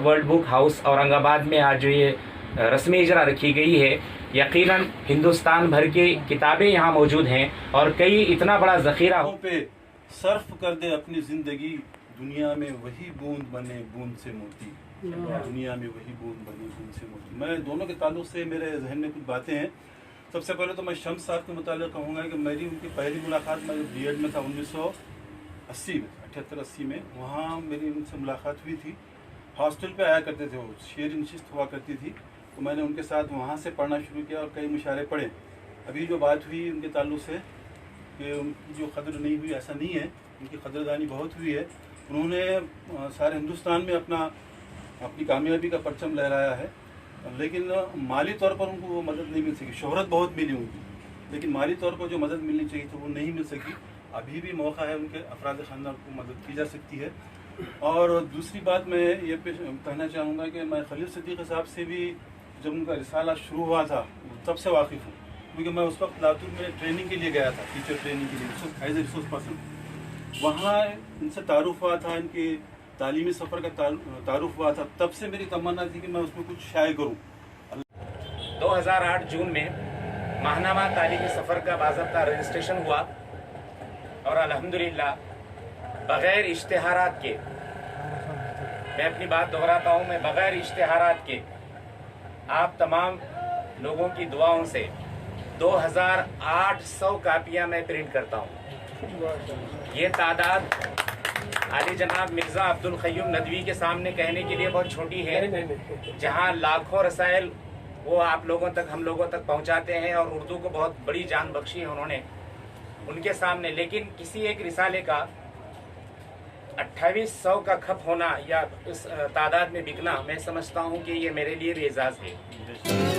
World book house Aurangabad में आज जो ये रस्म इजरा रखी गई है, यकीनन हिंदुस्तान भर की किताबें यहाँ मौजूद हैं और कई इतना बड़ा ज़ख़ीरा पे सर्फ कर दे अपनी ज़िंदगी, दुनिया में वही बूंद बने बूंद से मोती, दुनिया में वही बूंद बने बूंद से मोती। मैं दोनों के ताल्लुक से मेरे जहन में कुछ बातें हैं। सबसे पहले तो मैं शम्स साहब के मुतालिक कहूँगा कि मेरी उनकी पहली मुलाकात मैं B.Ed में था 1980 में, 78-80 में। वहाँ मेरी उनसे मुलाकात हुई थी। हॉस्टल पे आया करते थे, वो शेयर नशिस्त हुआ करती थी, तो मैंने उनके साथ वहाँ से पढ़ना शुरू किया और कई मुशारे पढ़े। अभी जो बात हुई उनके ताल्लुक से कि उनकी जो कदर नहीं हुई, ऐसा नहीं है, उनकी कदरदानी बहुत हुई है। उन्होंने सारे हिंदुस्तान में अपनी कामयाबी का परचम लहराया है, लेकिन माली तौर पर उनको वो मदद नहीं मिल सकी। शोहरत बहुत मिली उनकी, लेकिन माली तौर पर जो मदद मिलनी चाहिए तो वो नहीं मिल सकी। अभी भी मौका है, उनके अफराद ख़ानदान को मदद की जा सकती है। और दूसरी बात मैं ये कहना चाहूँगा कि मैं खलील सिद्दीक़ साहब से भी जब उनका रिसाला शुरू हुआ था तब से वाकिफ़ हूँ, क्योंकि मैं उस वक्त लातूर में ट्रेनिंग के लिए गया था, टीचर ट्रेनिंग के लिए एज ए रिसोर्स पर्सन। वहाँ इनसे तारुफ हुआ था, इनके तालीमी सफ़र का तारुफ हुआ था। तब से मेरी तमन्ना थी कि मैं उसमें कुछ शाये करूँ। 2008 जून में माहनामा तालीमी सफ़र का बाज़ाब्ता रजिस्ट्रेशन हुआ और अल्हम्दुलिल्लाह बग़ैर इश्तिहारात के, मैं अपनी बात दोहराता हूँ, मैं बग़ैर इश्तिहारात के आप तमाम लोगों की दुआओं से 2800 कापियाँ मैं प्रिंट करता हूँ। ये तादाद आली जनाब मिर्ज़ा अब्दुल क़य्यूम नदवी के सामने कहने के लिए बहुत छोटी है, जहाँ लाखों रसायल वो आप लोगों तक, हम लोगों तक पहुँचाते हैं और उर्दू को बहुत बड़ी जान बख्शी है उन्होंने उनके सामने। लेकिन किसी एक रिसाले का 2800 का खप होना या इस तादाद में बिकना, मैं समझता हूँ कि ये मेरे लिए भी एजाज़ है।